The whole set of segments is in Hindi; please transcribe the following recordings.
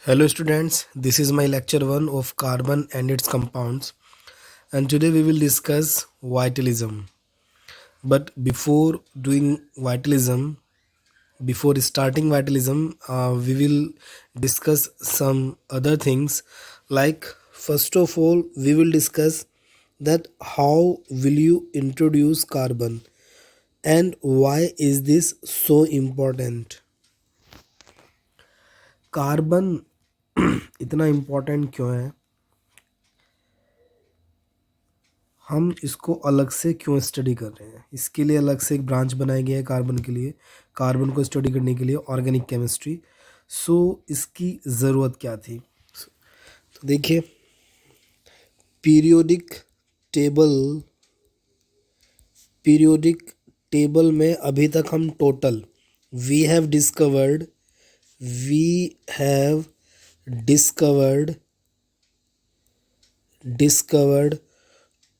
Hello students, this is my lecture 1 of carbon and its compounds, and today we will discuss vitalism. But before starting vitalism, we will discuss some other things. Like first of all, we will discuss that how will you introduce carbon and why is this so important. Carbon इतना इम्पोर्टेंट क्यों है, हम इसको अलग से क्यों स्टडी कर रहे हैं, इसके लिए अलग से एक ब्रांच बनाई गई है कार्बन के लिए, कार्बन को स्टडी करने के लिए ऑर्गेनिक केमिस्ट्री। सो इसकी ज़रूरत क्या थी? तो देखिए, पीरियोडिक टेबल पीरियोडिक टेबल में अभी तक हम total we have discovered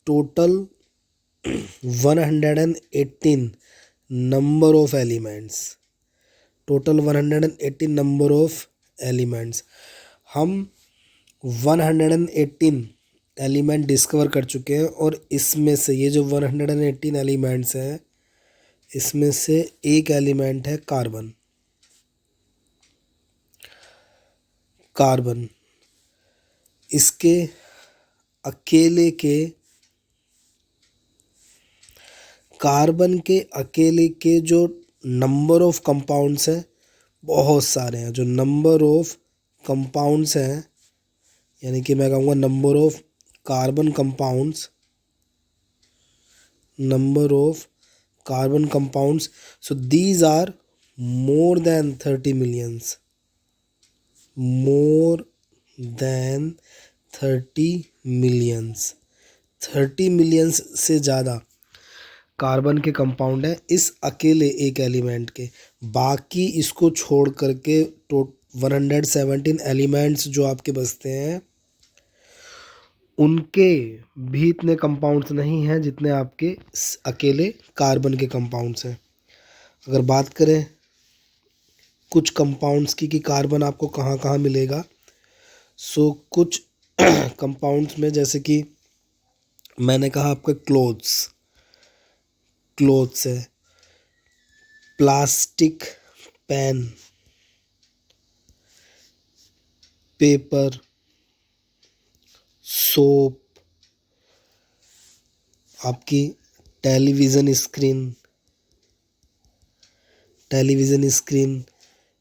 total 118 number of elements, total 118 number of elements. हम 118 एलिमेंट डिस्कवर कर चुके हैं और इसमें से ये जो 118 एलिमेंट्स हैं, इसमें से एक एलिमेंट है कार्बन। इसके अकेले के कार्बन के अकेले के जो नंबर ऑफ कंपाउंड्स हैं बहुत सारे हैं। जो नंबर ऑफ कंपाउंड्स हैं, यानी कि मैं कहूँगा number of carbon compounds, so these are more than 30 millions, more than 30 millions, 30 millions से ज़्यादा कार्बन के कंपाउंड है इस अकेले एक एलिमेंट के। बाकी इसको छोड़ करके 117 एलिमेंट्स जो आपके बचते हैं, उनके भी इतने कंपाउंड्स नहीं हैं जितने आपके अकेले कार्बन के कंपाउंड्स हैं। अगर बात करें कुछ कंपाउंड्स की कि कार्बन आपको कहाँ कहाँ मिलेगा, सो कुछ कंपाउंड्स में, जैसे कि मैंने कहा आपका क्लोथ्स है, प्लास्टिक पेन, पेपर, सोप, आपकी टेलीविज़न स्क्रीन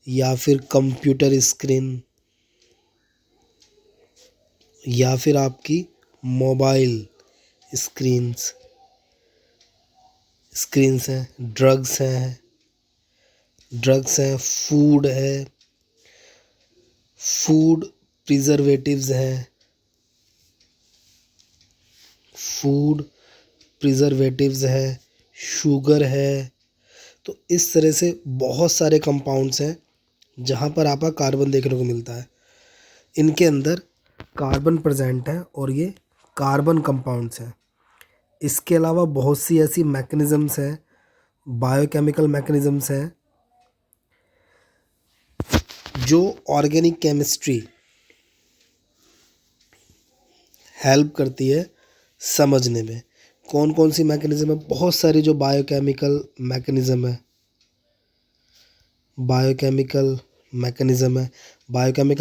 या फिर कंप्यूटर स्क्रीन या फिर आपकी मोबाइल स्क्रीन्स हैं, ड्रग्स हैं, फूड प्रिजर्वेटिव्स हैं, शुगर है। तो इस तरह से बहुत सारे कंपाउंड्स हैं जहाँ पर आपका कार्बन देखने को मिलता है। इनके अंदर कार्बन प्रेजेंट है और ये कार्बन कंपाउंड्स हैं। इसके अलावा बहुत सी ऐसी मैकेनिज़म्स हैं, बायोकेमिकल मैकेनिज़म्स हैं, जो ऑर्गेनिक केमिस्ट्री हेल्प करती है समझने में। कौन कौन सी मैकेनिज़्म है? बहुत सारी जो बायोकेमिकल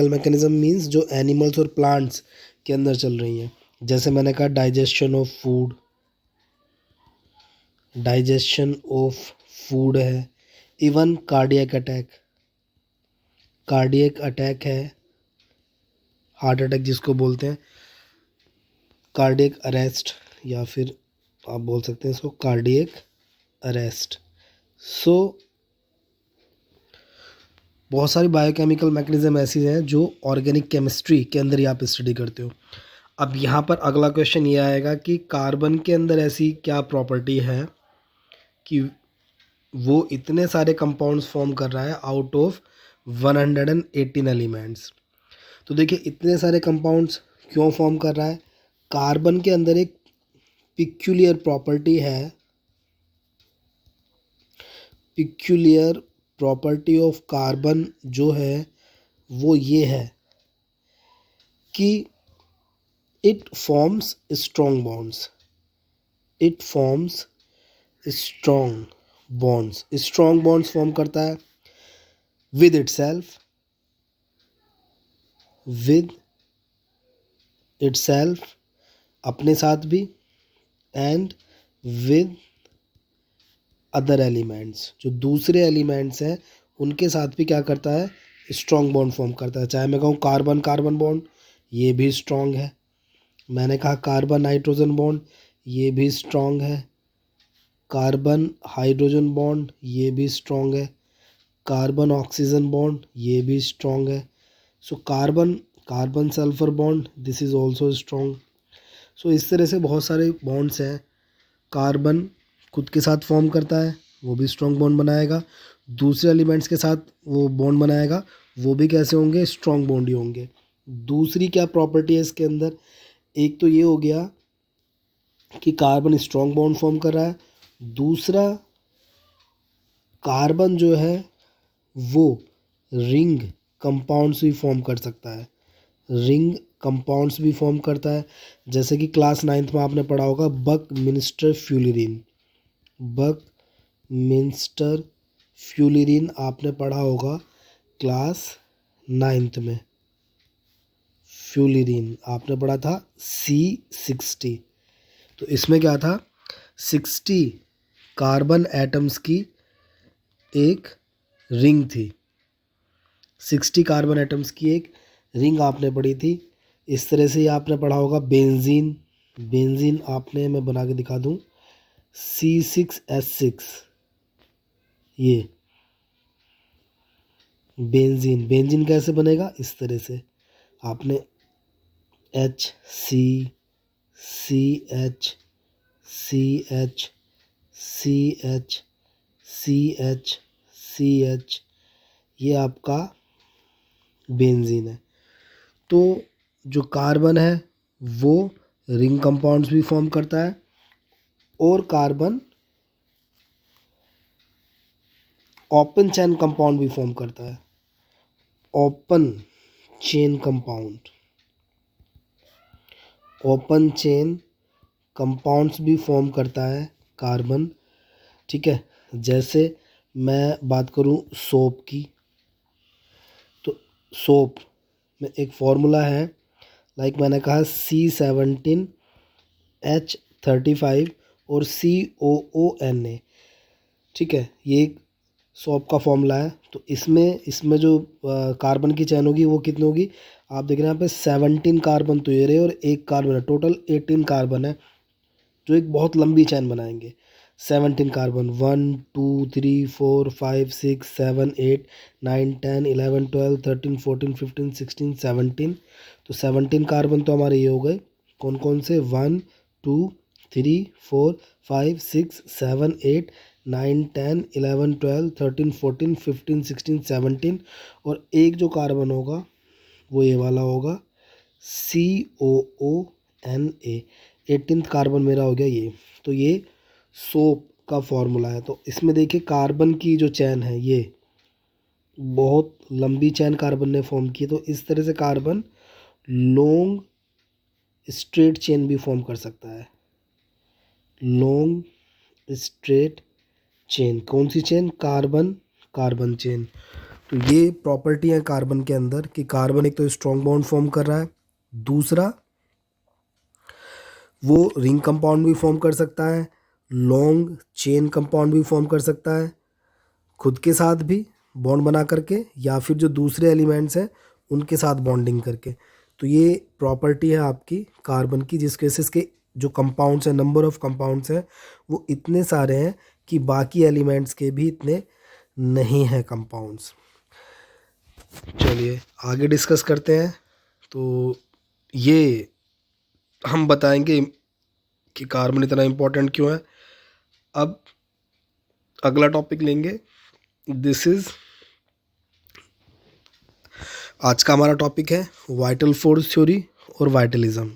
मैकेनिज़्म मीन्स जो एनिमल्स और प्लांट्स के अंदर चल रही हैं। जैसे मैंने कहा डाइजेशन ऑफ फूड है, इवन कार्डियक अटैक है, हार्ट अटैक जिसको बोलते हैं, कार्डियक अरेस्ट, या फिर आप बोल सकते हैं इसको कार्डियक अरेस्ट। सो बहुत सारी बायोकेमिकल मैकेनिज़्म ऐसी हैं जो ऑर्गेनिक केमिस्ट्री के अंदर ही आप स्टडी करते हो। अब यहाँ पर अगला क्वेश्चन ये आएगा कि कार्बन के अंदर ऐसी क्या प्रॉपर्टी है कि वो इतने सारे कंपाउंड्स फॉर्म कर रहा है आउट ऑफ 118 एलिमेंट्स। तो देखिए, इतने सारे कंपाउंड्स क्यों फॉर्म कर रहा है? कार्बन के अंदर एक पिक्यूलियर प्रॉपर्टी ऑफ कार्बन जो है वो ये है कि it forms strong bonds, it forms strong bonds, strong bonds form करता है विद इटसेल्फ, विद इटसेल्फ अपने साथ भी, एंड विद अदर एलिमेंट्स, जो दूसरे एलिमेंट्स हैं उनके साथ भी क्या करता है, स्ट्रॉन्ग बॉन्ड फॉर्म करता है। चाहे मैं कहूँ कार्बन कार्बन बॉन्ड, ये भी स्ट्रॉन्ग है। मैंने कहा कार्बन नाइट्रोजन बॉन्ड, ये भी स्ट्रॉन्ग है। कार्बन हाइड्रोजन बॉन्ड, ये भी स्ट्रॉन्ग है। कार्बन ऑक्सीजन बॉन्ड, ये भी स्ट्रॉन्ग है। So carbon carbon sulphur bond, this is also strong. So इस तरह से बहुत सारे बॉन्ड्स हैं। कार्बन खुद के साथ फॉर्म करता है, वो भी स्ट्रॉन्ग बॉन्ड बनाएगा। दूसरे एलिमेंट्स के साथ वो बॉन्ड बनाएगा, वो भी कैसे होंगे, स्ट्रॉन्ग बॉन्ड ही होंगे। दूसरी क्या प्रॉपर्टी है इसके अंदर, एक तो ये हो गया कि कार्बन स्ट्रॉन्ग बॉन्ड फॉर्म कर रहा है। दूसरा, कार्बन जो है वो रिंग कंपाउंड्स भी फॉर्म कर सकता है, रिंग कंपाउंड्स भी फॉर्म करता है। जैसे कि क्लास 9th में आपने पढ़ा होगा बकमिंस्टर फ्यूलिरीन, बकमिंस्टर फ्यूलिरीन आपने पढ़ा होगा क्लास 9th में। फ्यूलिरीन आपने पढ़ा था C60। तो इसमें क्या था, 60 कार्बन एटम्स की एक रिंग थी, 60 कार्बन एटम्स की एक रिंग आपने पढ़ी थी। इस तरह से आपने पढ़ा होगा बेंजीन, बेंजीन आपने, मैं बना के दिखा दूँ, C6H6, ये बेंजीन, बेंजीन कैसे बनेगा, इस तरह से आपने HC, CH, CH, CH, CH, CH, ये आपका बेंजीन है। तो जो कार्बन है वो रिंग कंपाउंड्स भी फॉर्म करता है, और कार्बन ओपन चेन कंपाउंड भी फॉर्म करता है, open chain compound, open chain compounds भी फॉर्म करता है कार्बन। ठीक है, जैसे मैं बात करूं सोप की, तो सोप में एक फॉर्मूला है, लाइक मैंने कहा C17H35 और COONA। ठीक है, ये एक सोप का फॉर्मूला है। तो इसमें जो कार्बन की चैन होगी वो कितनी होगी, आप देख रहे हैं यहाँ पे 17 कार्बन तो ये रहे और एक कार्बन है, टोटल 18 कार्बन है, जो एक बहुत लंबी चैन बनाएंगे। 17 कार्बन, 1 2 3 4 5 6 7 8 9 10 11 12 13 14 15 16 17। तो 17 कार्बन तो हमारे ये हो गए, कौन कौन से, 1 2 3 4 5 6 7 8 9 10 11 12 13 14 15 16 17। और एक जो कार्बन होगा वो ये वाला होगा, COONA, 18th कार्बन मेरा हो गया ये। तो ये सोप का फॉर्मूला है। तो इसमें देखिए कार्बन की जो चैन है ये बहुत लंबी चैन कार्बन ने फॉर्म की, तो इस तरह से कार्बन लॉन्ग स्ट्रेट चेन भी फॉर्म कर सकता है, लॉन्ग स्ट्रेट चेन। कौन सी चेन, कार्बन कार्बन चेन। तो ये प्रॉपर्टी है कार्बन के अंदर कि कार्बन एक तो स्ट्रॉन्ग बॉन्ड फॉर्म कर रहा है, दूसरा वो रिंग कंपाउंड भी फॉर्म कर सकता है, लॉन्ग चेन कंपाउंड भी फॉर्म कर सकता है खुद के साथ भी बॉन्ड बना करके, या फिर जो दूसरे एलिमेंट्स हैं उनके साथ बॉन्डिंग करके। तो ये प्रॉपर्टी है आपकी कार्बन की, जिसके वजह से इसके जो कंपाउंड्स हैं, नंबर ऑफ कंपाउंड्स हैं वो इतने सारे हैं कि बाकी एलिमेंट्स के भी इतने नहीं हैं कंपाउंड्स। चलिए आगे डिस्कस करते हैं। तो ये हम बताएंगे कि कार्बन इतना इम्पोर्टेंट क्यों है। अब अगला टॉपिक लेंगे, दिस इज आज का हमारा टॉपिक है वाइटल फोर्स थ्योरी और वाइटलिज्म।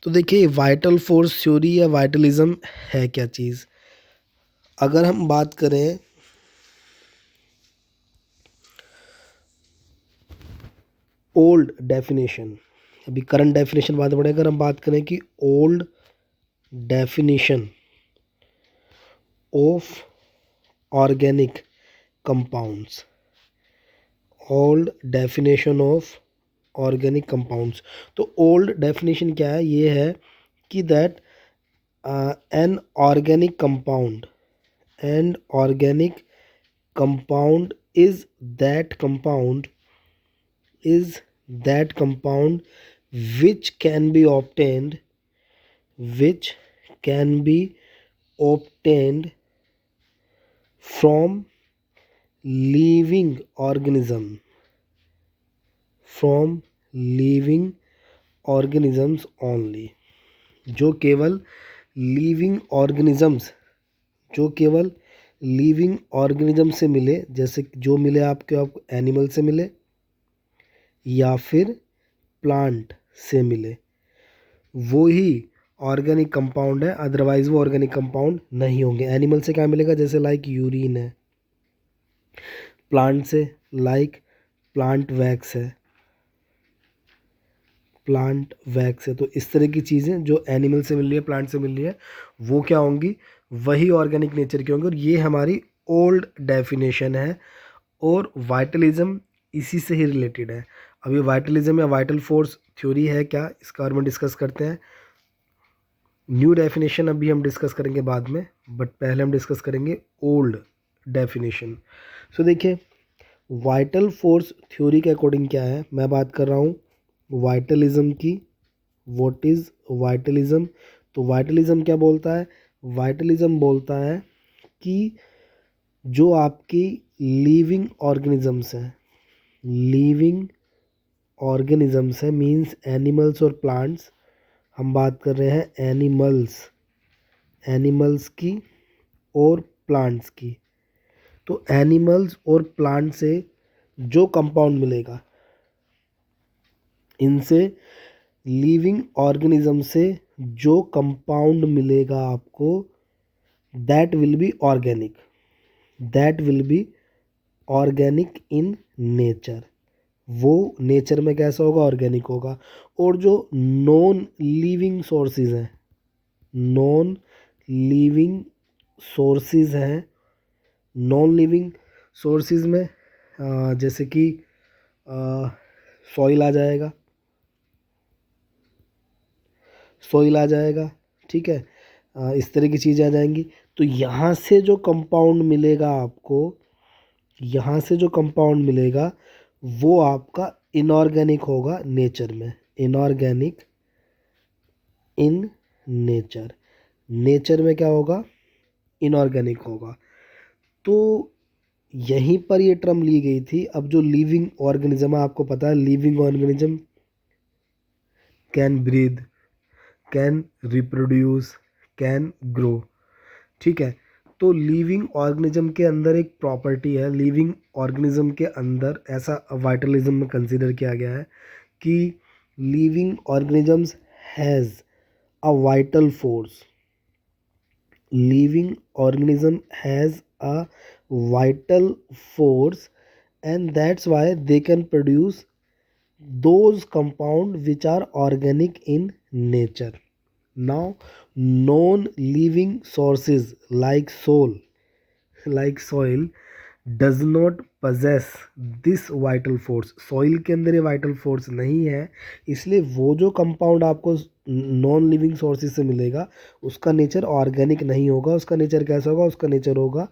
तो देखिए वाइटल फोर्स थ्योरी या वाइटलिज्म है क्या चीज़। अगर हम बात करें ओल्ड डेफिनेशन, अभी करंट डेफिनेशन बाद बढ़े, अगर हम बात करें कि old definition of organic compounds, old definition of organic compounds, तो ओल्ड डेफिनेशन क्या है, ये है कि that an organic compound and organic compound is that compound is that compound which can be obtained which can be obtained from living organism from living organisms only, जो केवल लिविंग ऑर्गेनिजम्स जो केवल लिविंग ऑर्गेनिज्म से मिले, जैसे जो मिले आपको एनिमल से मिले या फिर प्लांट से मिले, वो ही ऑर्गेनिक कंपाउंड है, अदरवाइज वो ऑर्गेनिक कंपाउंड नहीं होंगे। एनिमल से क्या मिलेगा, जैसे लाइक यूरिन है, प्लांट से लाइक प्लांट वैक्स है, प्लांट वैक्स है। तो इस तरह की चीज़ें जो एनिमल से मिल रही है, प्लांट से मिल रही है, वो क्या होंगी, वही ऑर्गेनिक नेचर की होंगी। और ये हमारी ओल्ड डेफिनेशन है और वाइटलिज्म इसी से ही रिलेटेड है। अभी वाइटलिज्म या वाइटल फोर्स थ्योरी है क्या, इसका बारे में डिस्कस करते हैं। न्यू डेफिनेशन अभी हम डिस्कस करेंगे बाद में, बट पहले हम डिस्कस करेंगे ओल्ड डेफिनेशन। सो देखिए, वाइटल फोर्स थ्योरी के अकॉर्डिंग क्या है, मैं बात कर रहा हूँ वाइटलिज्म की। व्हाट इज़ वाइटलिज्म, तो वाइटलिज्म क्या बोलता है, वाइटलिज्म बोलता है कि जो आपकी लिविंग ऑर्गेनिजम्स हैं, लिविंग ऑर्गेनिजम्स हैं मीन्स एनिमल्स और प्लांट्स, हम बात कर रहे हैं एनिमल्स की और प्लांट्स की। तो एनिमल्स और प्लांट से जो कंपाउंड मिलेगा, इनसे लिविंग ऑर्गेनिज्म से जो कंपाउंड मिलेगा आपको, that will be organic, that will be organic in nature, वो नेचर में कैसा होगा, ऑर्गेनिक होगा। और जो नॉन लिविंग सोर्सेज हैं, नॉन लिविंग सोर्सेज हैं, नॉन लिविंग सोर्सेज में जैसे कि सॉइल आ जाएगा, सॉइल आ जाएगा, ठीक है, इस तरह की चीज़ें आ जाएंगी। तो यहाँ से जो कंपाउंड मिलेगा आपको, यहाँ से जो कंपाउंड मिलेगा वो आपका इनऑर्गेनिक होगा नेचर में, इनऑर्गेनिक इन नेचर, नेचर में क्या होगा, इनऑर्गेनिक होगा। तो यहीं पर ये टर्म ली गई थी। अब जो लिविंग ऑर्गेनिज्म है, आपको पता है living organism can breathe, can reproduce, can grow, ठीक है। तो लिविंग ऑर्गेनिज्म के अंदर एक प्रॉपर्टी है, लिविंग ऑर्गेनिज्म के अंदर ऐसा वाइटलिज्म में कंसीडर किया गया है कि living organisms has a vital force, living organism has a vital force, and that's why they can produce those compounds which are organic in nature. Now non living sources like soil does not possess this vital force, soil के अंदर ये vital force नहीं है, इसलिए वो जो कंपाउंड आपको नॉन लिविंग सोर्सेज से मिलेगा उसका नेचर ऑर्गेनिक नहीं होगा, उसका नेचर कैसा होगा, उसका नेचर होगा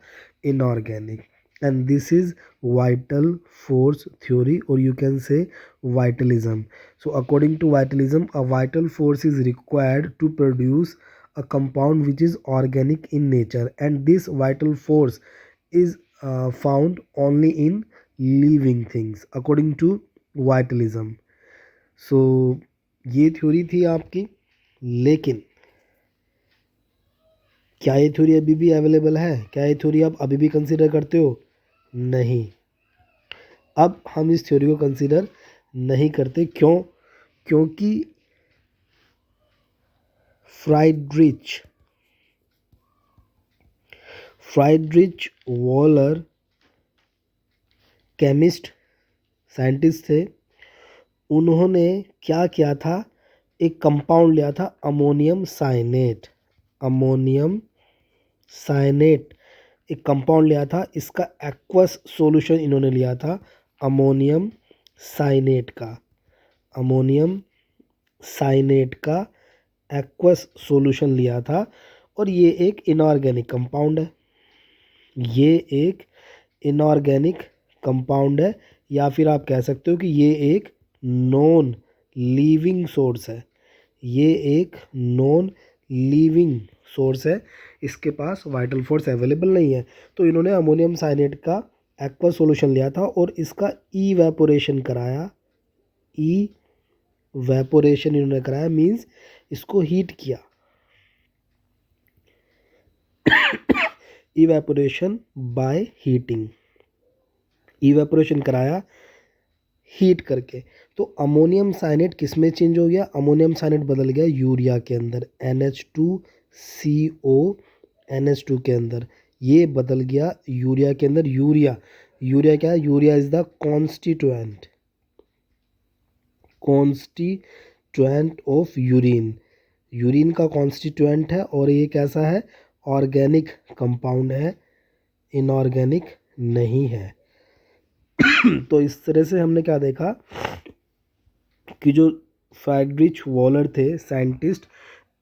inorganic. And this is vital force theory, और you can say vitalism. So according to vitalism, a vital force is required to produce a compound which is organic in nature, and this vital force is found only in living things according to vitalism. So ये थ्योरी थी आपकी, लेकिन क्या ये थ्योरी अभी भी अवेलेबल है, क्या ये थ्योरी आप अभी भी कंसीडर करते हो, नहीं। अब हम इस थ्योरी को कंसीडर नहीं करते, क्यों, क्योंकि फ्राइडरिच वॉलर केमिस्ट साइंटिस्ट थे, उन्होंने क्या किया था, एक कंपाउंड लिया था अमोनियम साइनेट। अमोनियम साइनेट एक कंपाउंड लिया था, इसका एक्वस सॉल्यूशन इन्होंने लिया था अमोनियम साइनेट का। अमोनियम साइनेट का एक्वस सॉल्यूशन लिया था और ये एक इनऑर्गेनिक कंपाउंड है। ये एक इनऑर्गेनिक कंपाउंड है, या फिर आप कह सकते हो कि ये एक नॉन लिविंग सोर्स है। ये एक नॉन लिविंग सोर्स है, इसके पास वाइटल फोर्स अवेलेबल नहीं है। तो इन्होंने अमोनियम साइनेट का एक्वा सॉल्यूशन लिया था और इसका इवेपोरेशन कराया। इवेपोरेशन इन्होंने कराया मीन्स इसको हीट किया। इवेपोरेशन बाय हीटिंग, इवेपोरेशन कराया हीट करके। तो अमोनियम साइनेट किस में चेंज हो गया, अमोनियम साइनेट बदल गया यूरिया के अंदर, NH2CO NH2 के अंदर, ये बदल गया यूरिया के अंदर। यूरिया, यूरिया क्या है, urea is the constituent, constituent of urine. Urine का कॉन्स्टिट्यूएंट है और ये कैसा है, ऑर्गेनिक कंपाउंड है, इनऑर्गेनिक नहीं है। तो इस तरह से हमने क्या देखा कि जो फ्रेडरिच वॉलर थे साइंटिस्ट,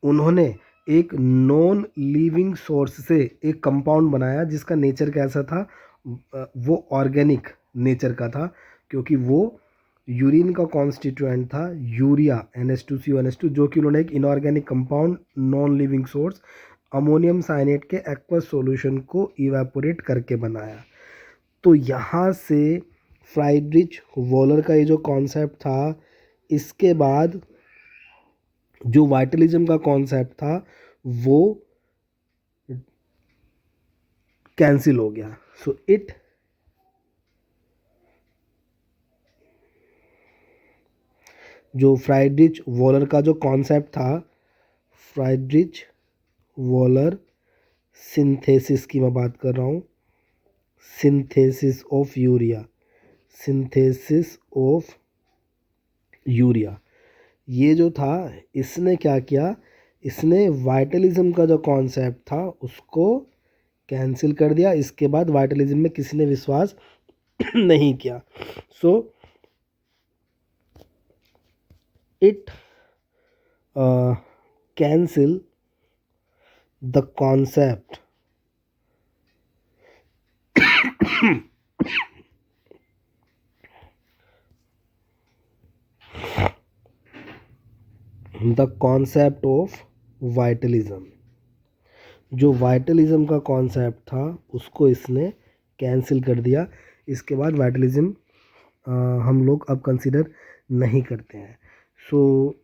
उन्होंने एक नॉन लिविंग सोर्स से एक कंपाउंड बनाया जिसका नेचर कैसा था, वो ऑर्गेनिक नेचर का था, क्योंकि वो यूरिन का कॉन्स्टिट्यूएंट था यूरिया NH2CO NH2, जो कि उन्होंने एक inorganic compound non living source ammonium cyanate के एक्वस सॉल्यूशन को इवेपोरेट करके बनाया। तो यहाँ से फ्राइडरिच वॉलर का ये जो कॉन्सेप्ट था, इसके बाद जो वाइटलिज्म का कॉन्सेप्ट था वो कैंसिल हो गया। सो इट जो फ्राइडरिच वॉलर का जो कॉन्सेप्ट था, फ्राइडरिच वॉलर सिंथेसिस की मैं बात कर रहा हूँ, synthesis of urea, synthesis of urea, ये जो था इसने क्या किया, इसने वाइटलिज्म का जो कॉन्सेप्ट था उसको कैंसिल कर दिया। इसके बाद वाइटलिज्म में किसी ने विश्वास नहीं किया। So it cancel the concept the concept of vitalism. जो वाइटलिज्म का कॉन्सेप्ट था उसको इसने कैंसिल कर दिया। इसके बाद वाइटलिज्म हम लोग अब कंसिडर नहीं करते हैं। सो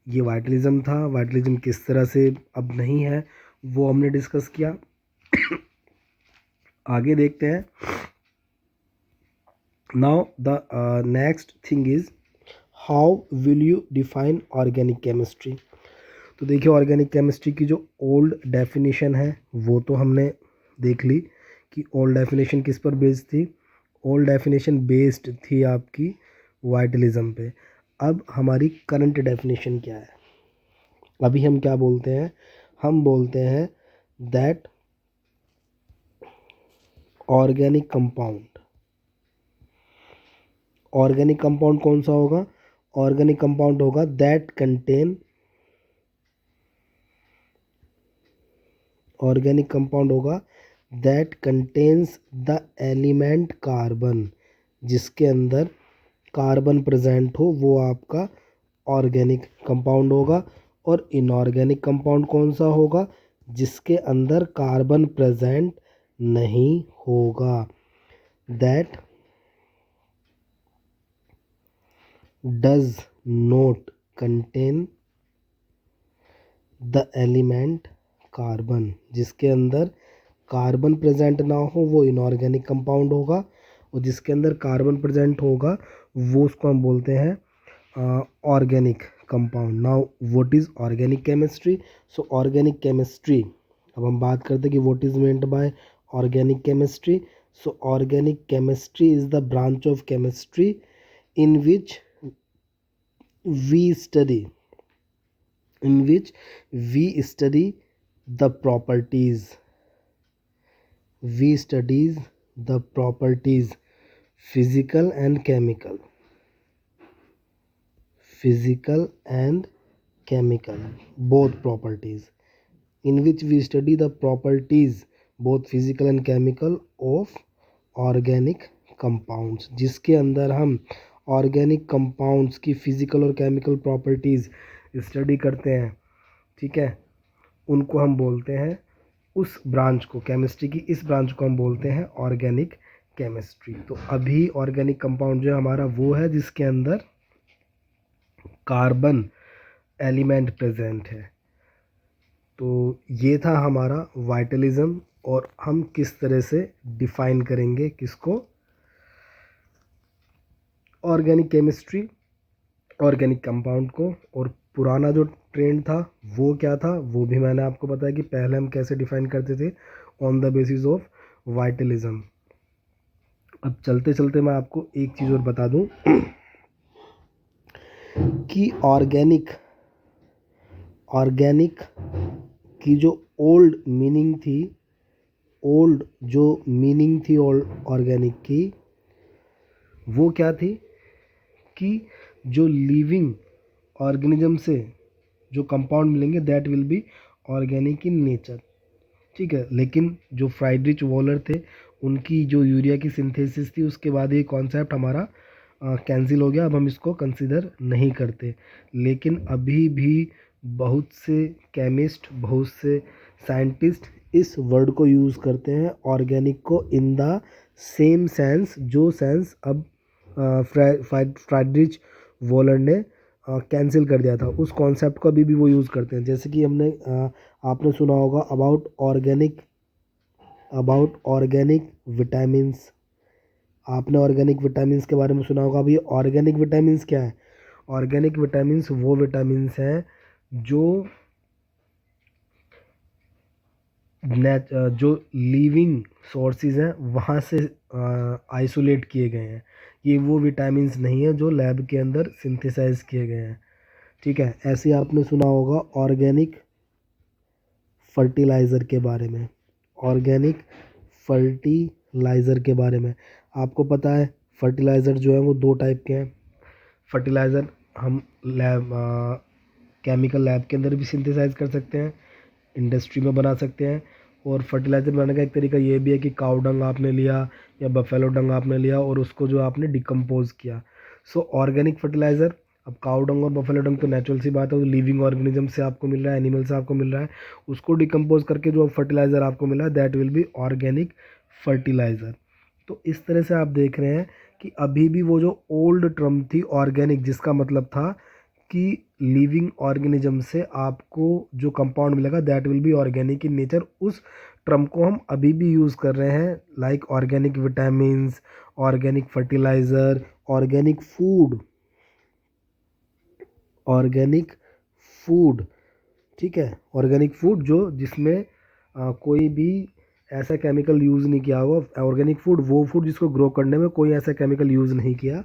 ये वाइटलिज्म था। वाइटलिज्म किस तरह से अब नहीं है वो हमने डिस्कस किया। आगे देखते हैं। Now the next thing is how will you define organic chemistry. तो देखिए, ऑर्गेनिक केमिस्ट्री की जो ओल्ड डेफिनेशन है वो तो हमने देख ली कि ओल्ड डेफिनेशन किस पर बेस्ड थी। ओल्ड डेफिनेशन बेस्ड थी आपकी वाइटलिज्म पे। अब हमारी करंट डेफिनेशन क्या है, अभी हम क्या बोलते हैं, हम बोलते हैं that organic compound, organic compound कौन सा होगा, ऑर्गेनिक कंपाउंड होगा दैट कंटेन, ऑर्गेनिक कंपाउंड होगा that contains the element carbon, जिसके अंदर कार्बन प्रेजेंट हो वो आपका ऑर्गेनिक कंपाउंड होगा। और इनऑर्गेनिक कंपाउंड कौन सा होगा, जिसके अंदर कार्बन प्रेजेंट नहीं होगा, that does not contain the element carbon, जिसके अंदर कार्बन प्रेजेंट ना हो वो इनऑर्गेनिक कंपाउंड होगा, और जिसके अंदर कार्बन प्रेजेंट होगा वो उसको हम बोलते हैं organic compound. Now what is organic chemistry. So organic chemistry, अब हम बात करते हैं कि what is meant by organic chemistry. So organic chemistry is the branch of chemistry in which we study, in which we study the properties, we studies the properties, physical and chemical, physical and chemical, both properties, in which we study the properties, both physical and chemical, of organic compounds, जिसके अंदर हम ऑर्गेनिक कंपाउंड्स की फिजिकल और केमिकल प्रॉपर्टीज़ स्टडी करते हैं, ठीक है, उनको हम बोलते हैं, उस ब्रांच को, केमिस्ट्री की इस ब्रांच को हम बोलते हैं ऑर्गेनिक केमिस्ट्री। तो अभी ऑर्गेनिक कंपाउंड जो हमारा वो है जिसके अंदर कार्बन एलिमेंट प्रेजेंट है। तो ये था हमारा वाइटलिज्म, और हम किस तरह से डिफाइन करेंगे किसको, ऑर्गेनिक केमिस्ट्री, ऑर्गेनिक कंपाउंड को। और पुराना जो ट्रेंड था वो क्या था, वो भी मैंने आपको बताया कि पहले हम कैसे डिफाइन करते थे, ऑन द बेसिस ऑफ वाइटलिज्म। अब चलते चलते मैं आपको एक चीज़ और बता दूं कि ऑर्गेनिक की जो ओल्ड मीनिंग थी, ऑर्गेनिक की, वो क्या थी कि जो लिविंग ऑर्गेनिज्म से जो कंपाउंड मिलेंगे that will be organic in nature, ठीक है। लेकिन जो फ्राइडरिच वॉलर थे, उनकी जो यूरिया की सिंथेसिस थी, उसके बाद ये कॉन्सेप्ट हमारा कैंसिल हो गया, अब हम इसको कंसिडर नहीं करते। लेकिन अभी भी बहुत से केमिस्ट, बहुत से साइंटिस्ट इस वर्ड को यूज़ करते हैं, ऑर्गेनिक को, इन द सेम सेंस, जो सेंस अब फ्राइडरिच वॉलर ने कैंसिल कर दिया था, उस कॉन्सेप्ट को अभी भी वो यूज़ करते हैं। जैसे कि हमने आपने सुना होगा अबाउट ऑर्गेनिक विटामिन्स, आपने ऑर्गेनिक विटामिन्स के बारे में सुना होगा। अभी ऑर्गेनिक विटामिन्स क्या है, ऑर्गेनिक विटामिन्स वो विटामिन्स हैं जो जो लिविंग सोर्सेज हैं वहाँ से आइसोलेट किए गए हैं। ये वो विटामिन्स नहीं है जो लैब के अंदर सिंथेसाइज किए गए हैं, ठीक है। ऐसे आपने सुना होगा ऑर्गेनिक फर्टिलाइज़र के बारे में, ऑर्गेनिक फर्टिलाइज़र के बारे में आपको पता है, फर्टिलाइज़र जो है वो दो टाइप के हैं। फर्टिलाइज़र हम लैब केमिकल लैब के अंदर भी सिंथेसाइज कर सकते हैं, इंडस्ट्री में बना सकते हैं। और फर्टिलाइज़र बनाने का एक तरीका ये भी है कि काऊ डंग आपने लिया या बफेलो डंग आपने लिया और उसको जो आपने डिकम्पोज किया, सो ऑर्गेनिक फर्टिलाइज़र। अब काऊ डंग और बफेलो डंग तो नेचुरल सी बात है, वो लिविंग ऑर्गेनिज्म से आपको मिल रहा है, एनिमल से आपको मिल रहा है, उसको डिकम्पोज करके जो फर्टिलाइज़र आपको मिला है that will be organic fertiliser. तो इस तरह से आप देख रहे हैं कि अभी भी वो जो ओल्ड टर्म थी ऑर्गेनिक, जिसका मतलब था कि लिविंग ऑर्गेनिज्म से आपको जो कंपाउंड मिलेगा that will be organic in nature, उस टर्म को हम अभी भी यूज़ कर रहे हैं, like organic vitamins, organic fertiliser, organic food, organic food, ठीक है। ऑर्गेनिक फूड जो जिसमें कोई भी ऐसा केमिकल यूज़ नहीं किया होगा। ऑर्गेनिक फूड वो फूड जिसको ग्रो करने में कोई ऐसा केमिकल यूज़ नहीं किया,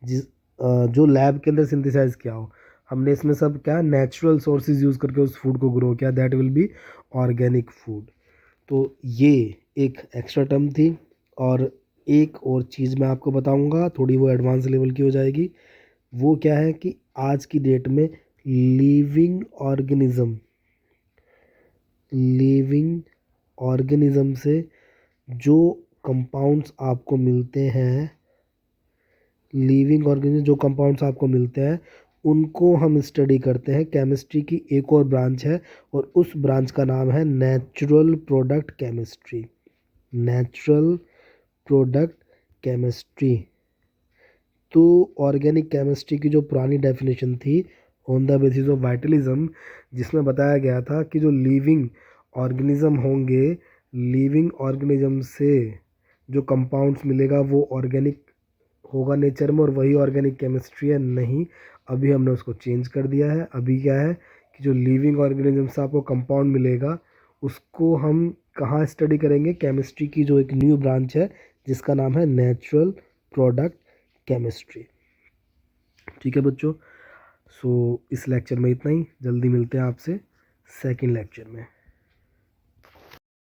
जिस जो लैब के अंदर सिंथेसाइज किया हो। हमने इसमें सब क्या नेचुरल सोर्सेज यूज़ करके उस फूड को ग्रो किया, that will be organic food. तो ये एक एक्स्ट्रा टर्म थी। और एक और चीज़ मैं आपको बताऊंगा, थोड़ी वो एडवांस लेवल की हो जाएगी। वो क्या है कि आज की डेट में लिविंग ऑर्गेनिज्म से जो कंपाउंड्स आपको मिलते हैं, लिविंग ऑर्गेनिज्म जो कंपाउंड्स आपको मिलते हैं उनको हम स्टडी करते हैं। केमिस्ट्री की एक और ब्रांच है और उस ब्रांच का नाम है natural product chemistry, natural product chemistry. तो ऑर्गेनिक केमिस्ट्री की जो पुरानी डेफिनेशन थी ऑन द बेसिस ऑफ वाइटलिज्म, जिसमें बताया गया था कि जो लिविंग ऑर्गेनिज्म होंगे, लिविंग ऑर्गेनिज्म से जो कंपाउंड्स मिलेगा वो ऑर्गेनिक होगा नेचर में और वही ऑर्गेनिक केमिस्ट्री है। नहीं, अभी हमने उसको चेंज कर दिया है। अभी क्या है कि जो लिविंग ऑर्गेनिज्म से आपको कंपाउंड मिलेगा उसको हम कहाँ स्टडी करेंगे, केमिस्ट्री की जो एक न्यू ब्रांच है जिसका नाम है नेचुरल प्रोडक्ट केमिस्ट्री, ठीक है बच्चों। सो इस लेक्चर में इतना ही, जल्दी मिलते हैं आपसे सेकंड लेक्चर में।